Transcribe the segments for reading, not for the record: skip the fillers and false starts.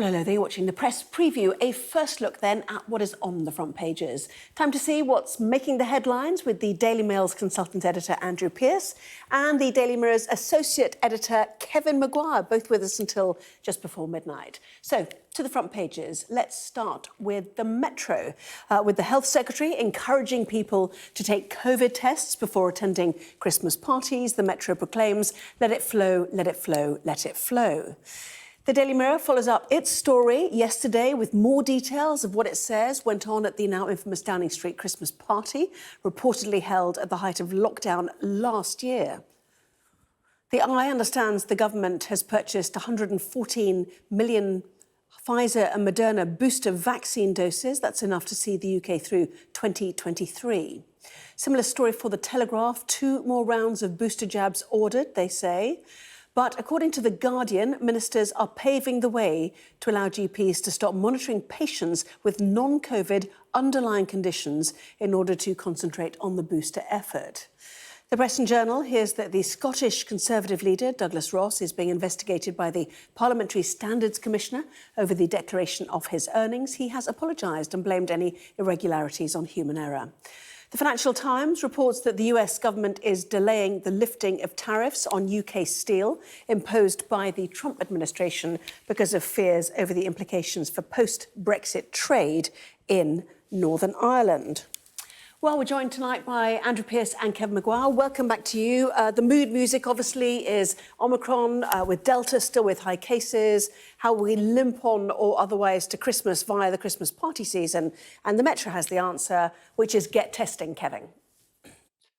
Well, hello there, you're watching the press preview. A first look then at what is on the front pages. Time to see what's making the headlines with the Daily Mail's consultant editor Andrew Pearce and the Daily Mirror's associate editor Kevin Maguire, both with us until just before midnight. So, to the front pages, let's start with the Metro, with the Health Secretary encouraging people to take COVID tests before attending Christmas parties. The Metro proclaims, let it flow, let it flow, let it flow. The Daily Mirror follows up its story yesterday with more details of what it says went on at the now infamous Downing Street Christmas party, reportedly held at the height of lockdown last year. The Eye understands the government has purchased 114 million Pfizer and Moderna booster vaccine doses. That's enough to see the UK through 2023. Similar story for The Telegraph. 2 more rounds of booster jabs ordered, they say. But according to The Guardian, ministers are paving the way to allow GPs to stop monitoring patients with non-COVID underlying conditions in order to concentrate on the booster effort. The Press and Journal hears that the Scottish Conservative leader, Douglas Ross, is being investigated by the Parliamentary Standards Commissioner over the declaration of his earnings. He has apologised and blamed any irregularities on human error. The Financial Times reports that the US government is delaying the lifting of tariffs on UK steel imposed by the Trump administration because of fears over the implications for post-Brexit trade in Northern Ireland. Well, we're joined tonight by Andrew Pearce and Kevin Maguire. Welcome back to you. The mood music, obviously, is Omicron, with Delta still with high cases, how we limp on or otherwise to Christmas via the Christmas party season. And the Metro has the answer, which is get testing, Kevin.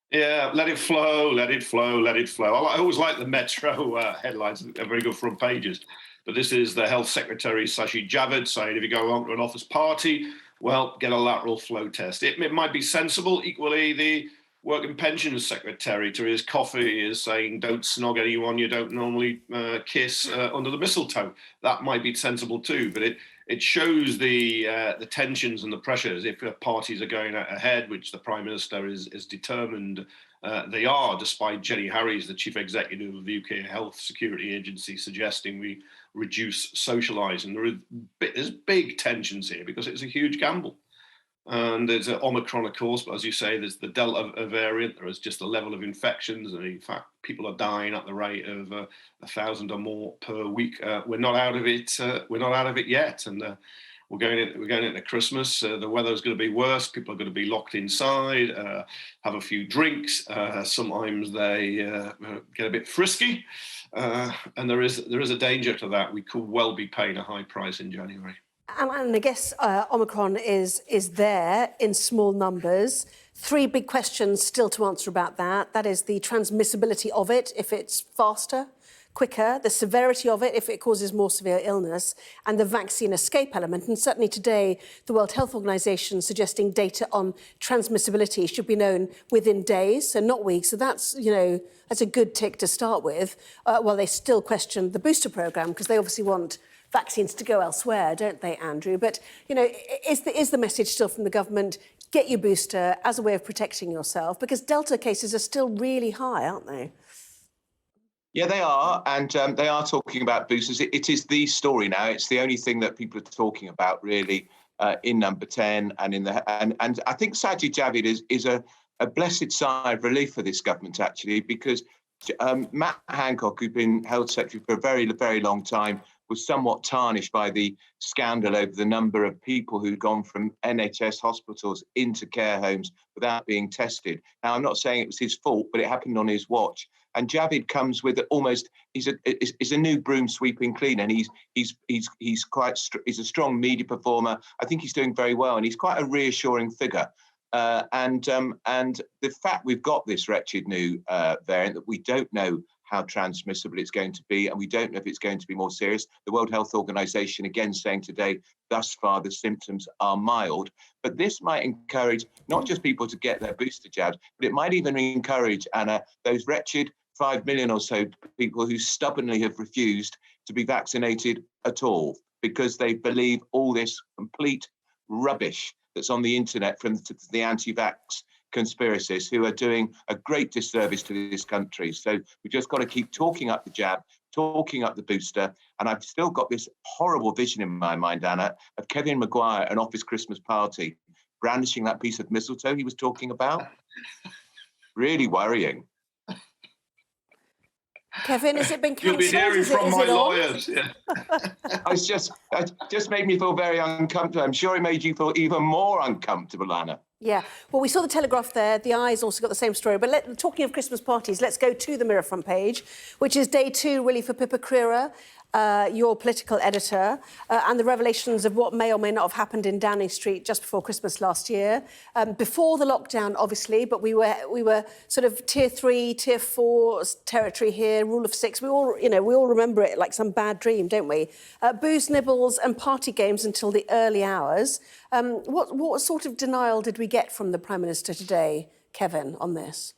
Yeah, let it flow, let it flow, let it flow. I always like the Metro headlines. They're very good front pages. But this is the Health Secretary, Sajid Javid, saying if you go along to an office party, well, get a lateral flow test. It might be sensible. Equally, the Work and Pensions Secretary, Therese Coffey, is saying don't snog anyone you don't normally kiss under the mistletoe. That might be sensible too, but it shows the tensions and the pressures if parties are going ahead, which the Prime Minister is determined they are, despite Jenny Harries, the Chief Executive of the UK Health Security Agency, suggesting we reduce socialising. There's big tensions here because it's a huge gamble. And there's an Omicron, of course, but as you say, there's the Delta variant. There is just a level of infections, and in fact, people are dying at the rate of 1,000 or more per week. We're not out of it. We're not out of it yet, and we're going into Christmas. The weather's going to be worse. People are going to be locked inside, have a few drinks. Sometimes they get a bit frisky, and there is a danger to that. We could well be paying a high price in January. And I guess Omicron is there in small numbers. 3 big questions still to answer about that. That is the transmissibility of it, if it's faster, quicker, the severity of it, if it causes more severe illness, and the vaccine escape element. And certainly today, the World Health Organization suggesting data on transmissibility should be known within days, so not weeks. So that's, that's a good tick to start with, while they still question the booster program, because they obviously want vaccines to go elsewhere, don't they, Andrew? But, is the message still from the government, get your booster as a way of protecting yourself? Because Delta cases are still really high, aren't they? Yeah, they are, and they are talking about boosters. It is the story now. It's the only thing that people are talking about, really, in Number 10 and and I think Sajid Javid is a blessed sigh of relief for this government, actually, because Matt Hancock, who'd been Health Secretary for a very, very long time, was somewhat tarnished by the scandal over the number of people who'd gone from NHS hospitals into care homes without being tested. Now, I'm not saying it was his fault, but it happened on his watch. And Javid comes with he's a new broom sweeping clean, and he's a strong media performer. I think he's doing very well, and he's quite a reassuring figure. And the fact we've got this wretched new variant that we don't know how transmissible it's going to be, and we don't know if it's going to be more serious. The World Health Organization again saying today, thus far the symptoms are mild, but this might encourage not just people to get their booster jabs, but it might even encourage, Anna, those wretched 5 million or so people who stubbornly have refused to be vaccinated at all because they believe all this complete rubbish that's on the internet from the anti-vax conspiracists who are doing a great disservice to this country. So we've just got to keep talking up the jab, talking up the booster. And I've still got this horrible vision in my mind, Anna, of Kevin Maguire at an office Christmas party, brandishing that piece of mistletoe he was talking about. Really worrying. Kevin, has it been cancelled? You'll be hearing from my lawyers. Yeah. It just made me feel very uncomfortable. I'm sure it made you feel even more uncomfortable, Anna. Yeah, well, we saw the Telegraph there. The Eye's also got the same story. But talking of Christmas parties, let's go to the Mirror front page, which is day 2, really, for Pippa Crerar, your political editor, and the revelations of what may or may not have happened in Downing Street just before Christmas last year. Before the lockdown, obviously, but we were sort of tier 3, tier 4 territory here, rule of 6. We all remember it like some bad dream, don't we? Booze, nibbles and party games until the early hours. What sort of denial did we get from the Prime Minister today, Kevin, on this?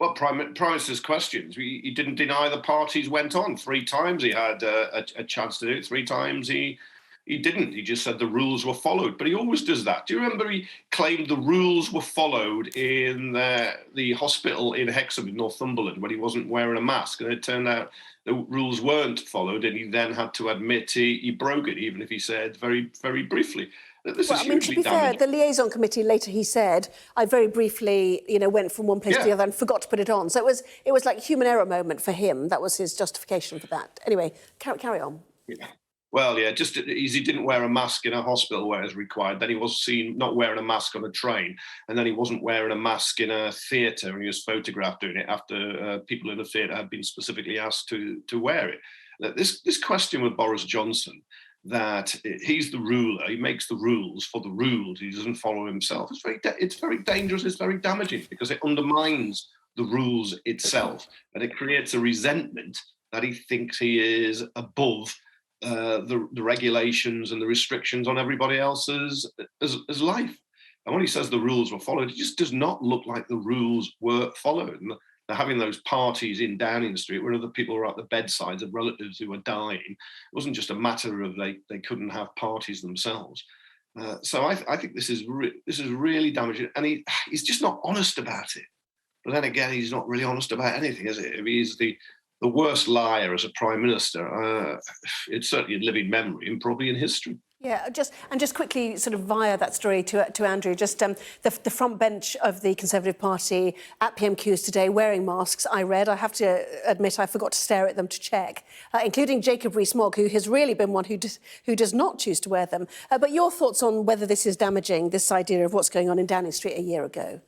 Well, Prime Minister's questions. He didn't deny the parties went on. 3 times he had a chance to do it. 3 times he didn't. He just said the rules were followed. But he always does that. Do you remember he claimed the rules were followed in the hospital in Hexham in Northumberland when he wasn't wearing a mask? And it turned out the rules weren't followed, and he then had to admit he broke it, even if he said very, very briefly. To be fair, the liaison committee later he said, I very briefly, went from one place to the other and forgot to put it on. So it was like a human error moment for him. That was his justification for that. Anyway, carry on. Yeah. Well, yeah, just he didn't wear a mask in a hospital where it's required. Then he was seen not wearing a mask on a train, and then he wasn't wearing a mask in a theatre, and he was photographed doing it after people in the theatre had been specifically asked to wear it. This question with Boris Johnson, that he's the ruler, he makes the rules for the ruled, he doesn't follow himself. It's very dangerous, it's very damaging, because it undermines the rules itself, and it creates a resentment that he thinks he is above the regulations and the restrictions on everybody else's as life. And when he says the rules were followed, it just does not look like the rules were followed. And they're having those parties in Downing Street where other people were at the bedsides of relatives who were dying. It wasn't just a matter of they couldn't have parties themselves. So I think this is really damaging, and he's just not honest about it. But then again, he's not really honest about anything, is it? If he's the worst liar as a Prime Minister, it's certainly in living memory and probably in history. Yeah, just quickly, sort of via that story to Andrew, just the front bench of the Conservative Party at PMQs today wearing masks. I have to admit, I forgot to stare at them to check, including Jacob Rees-Mogg, who has really been one who does not choose to wear them. But your thoughts on whether this is damaging, this idea of what's going on in Downing Street a year ago?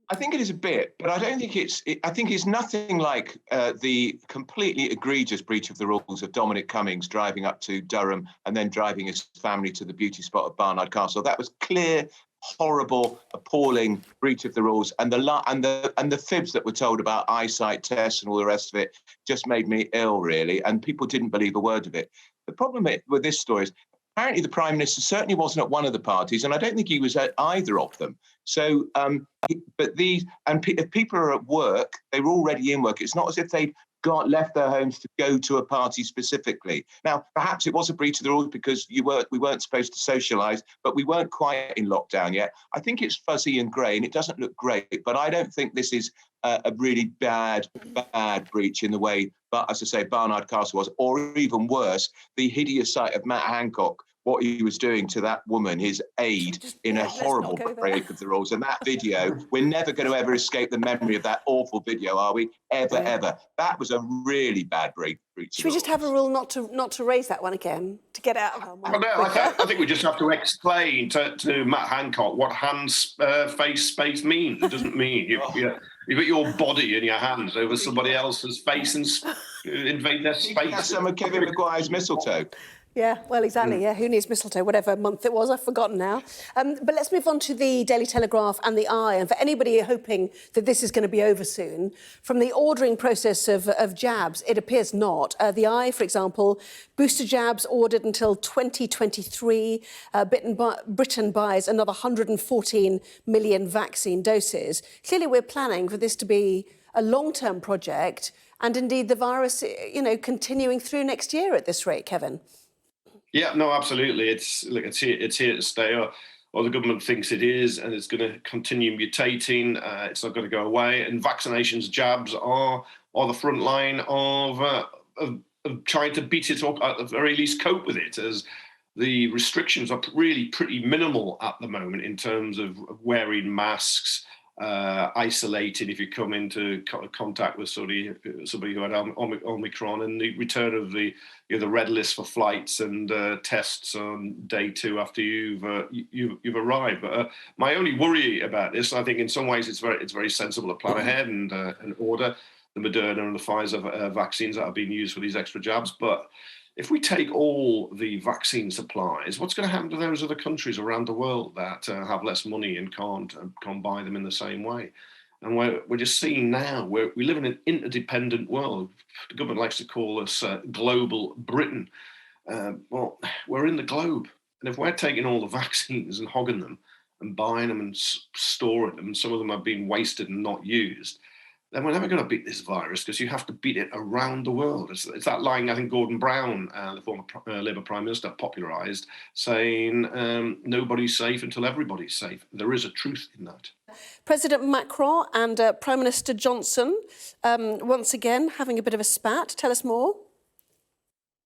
I think it is a bit, but I don't think I think it's nothing like the completely egregious breach of the rules of Dominic Cummings driving up to Durham and then driving his family to the beauty spot of Barnard Castle. That was clear, horrible, appalling breach of the rules, and the fibs that were told about eyesight tests and all the rest of it just made me ill, really, and people didn't believe a word of it. The problem with this story is, apparently the Prime Minister certainly wasn't at one of the parties, and I don't think he was at either of them. So, if people are at work, they were already in work. It's not as if they'd left their homes to go to a party specifically. Now, perhaps it was a breach of the rules because we weren't supposed to socialise, but we weren't quite in lockdown yet. I think it's fuzzy and grey, and it doesn't look great, but I don't think this is a really bad breach in the way, but as I say, Barnard Castle was, or even worse, the hideous sight of Matt Hancock, what he was doing to that woman, his aide, in a horrible break of the rules. And that video, we're never going to ever escape the memory of that awful video, are we? Ever. That was a really bad breach. Should we just have a rule not to raise that one again, to get out of our mind? I think we just have to explain to Matt Hancock what face space means. It doesn't mean you put your body in your hands over somebody else's face and invade their space. That's some of Kevin Maguire's mistletoe. Yeah, well, exactly, yeah. Who needs mistletoe? Whatever month it was, I've forgotten now. But let's move on to the Daily Telegraph and the Eye. And for anybody hoping that this is going to be over soon, from the ordering process of jabs, it appears not. The Eye, for example, booster jabs ordered until 2023. Britain buys another 114 million vaccine doses. Clearly, we're planning for this to be a long-term project, and indeed the virus, continuing through next year at this rate, Kevin. Yeah, no, absolutely. It's here to stay, or the government thinks it is, and it's going to continue mutating. It's not going to go away. And vaccinations, jabs are the front line of of trying to beat it, or at the very least cope with it, as the restrictions are really pretty minimal at the moment in terms of wearing masks, isolating if you come into contact with somebody who had Omicron, and the return of the red list for flights and tests on day 2 after you've arrived. But my only worry about this, I think in some ways it's very sensible to plan ahead and order the Moderna and the Pfizer vaccines that are being used for these extra jabs. But if we take all the vaccine supplies, what's going to happen to those other countries around the world that have less money and can't buy them in the same way? And we're just seeing now, we live in an interdependent world. The government likes to call us global Britain. Well, we're in the globe. And if we're taking all the vaccines and hogging them and buying them and storing them, and some of them are being wasted and not used, then we're never going to beat this virus, because you have to beat it around the world. It's that line I think Gordon Brown, the former Labour Prime Minister, popularised, saying nobody's safe until everybody's safe. There is a truth in that. President Macron and Prime Minister Johnson, once again, having a bit of a spat. Tell us more.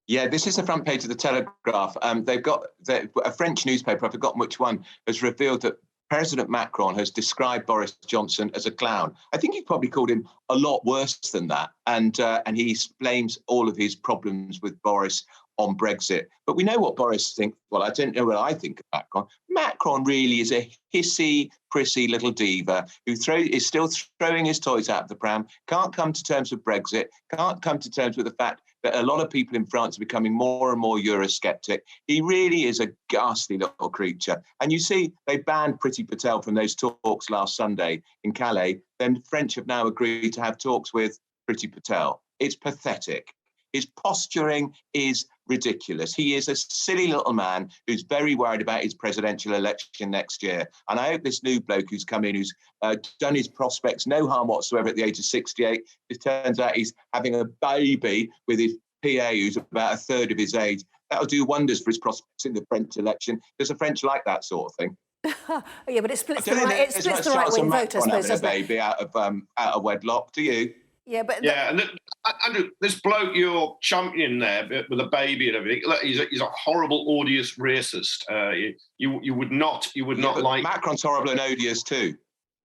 Yeah, this is the front page of the Telegraph. They've got a French newspaper, I've forgotten which one, has revealed that President Macron has described Boris Johnson as a clown. I think he probably called him a lot worse than that. And he blames all of his problems with Boris on Brexit. But we know what Boris thinks. Well, I don't know what I think of Macron. Macron really is a hissy, prissy little diva who is still throwing his toys out of the pram, can't come to terms with Brexit, can't come to terms with the fact that a lot of people in France are becoming more and more Eurosceptic. He really is a ghastly little creature. And you see, they banned Priti Patel from those talks last Sunday in Calais. Then the French have now agreed to have talks with Priti Patel. It's pathetic. His posturing is ridiculous. He is a silly little man who's very worried about his presidential election next year. And I hope this new bloke who's come in, who's done his prospects no harm whatsoever at the age of 68, it turns out he's having a baby with his PA, who's about a third of his age. That'll do wonders for his prospects in the French election, because the French like that sort of thing. Yeah, but it splits the right-wing vote, I suppose, doesn't it? A baby out of wedlock, do you? Yeah, but and Andrew, this bloke you're championing there with a baby and everything, look, he's a horrible, odious racist. You would not like. Macron's horrible and odious too.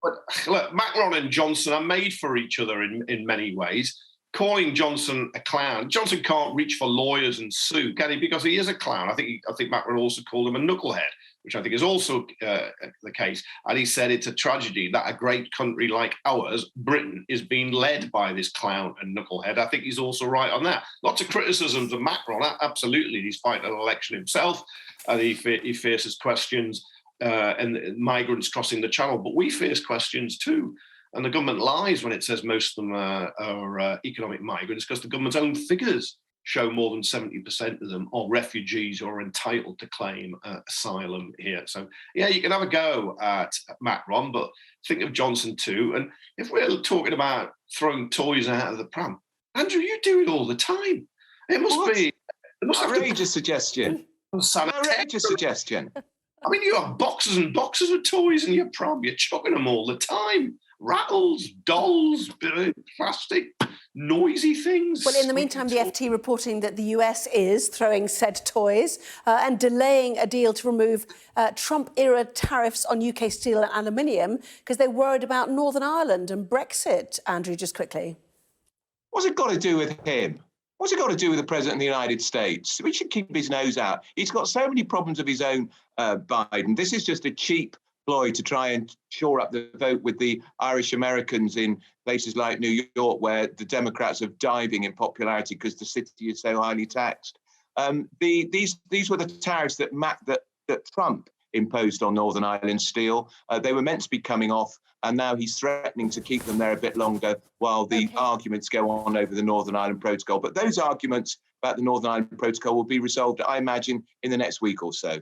But look, Macron and Johnson are made for each other in many ways. Calling Johnson a clown, Johnson can't reach for lawyers and sue, can he? Because he is a clown. I think Macron also called him a knucklehead, which I think is also the case. And he said it's a tragedy that a great country like ours, Britain, is being led by this clown and knucklehead. I think he's also right on that. Lots of criticisms of Macron, absolutely. He's fighting an election himself, and he faces questions and migrants crossing the channel. But we face questions too. And the government lies when it says most of them are economic migrants, because the government's own figures show more than 70% of them are refugees who are entitled to claim asylum here. So, yeah, you can have a go at Macron, but think of Johnson too. And if we're talking about throwing toys out of the pram, Andrew, you do it all the time. It must be... It must outrageous suggestion. Outrageous suggestion. I mean, you have boxes and boxes of toys in your pram. You're chucking them all the time. Rattles, dolls, plastic, noisy things. Well, in the meantime, the FT reporting that the US is throwing said toys and delaying a deal to remove Trump-era tariffs on UK steel and aluminium because they're worried about Northern Ireland and Brexit. Andrew, just quickly. What's it got to do with him? What's it got to do with the President of the United States? We should keep his nose out. He's got so many problems of his own, Biden. This is just a cheap ploy to try and shore up the vote with the Irish Americans in places like New York, where the Democrats are diving in popularity because the city is so highly taxed. These were the tariffs that Trump imposed on Northern Ireland steel. They were meant to be coming off, and now he's threatening to keep them there a bit longer while the arguments go on over the Northern Ireland Protocol. But those arguments about the Northern Ireland Protocol will be resolved, I imagine, in the next week or so.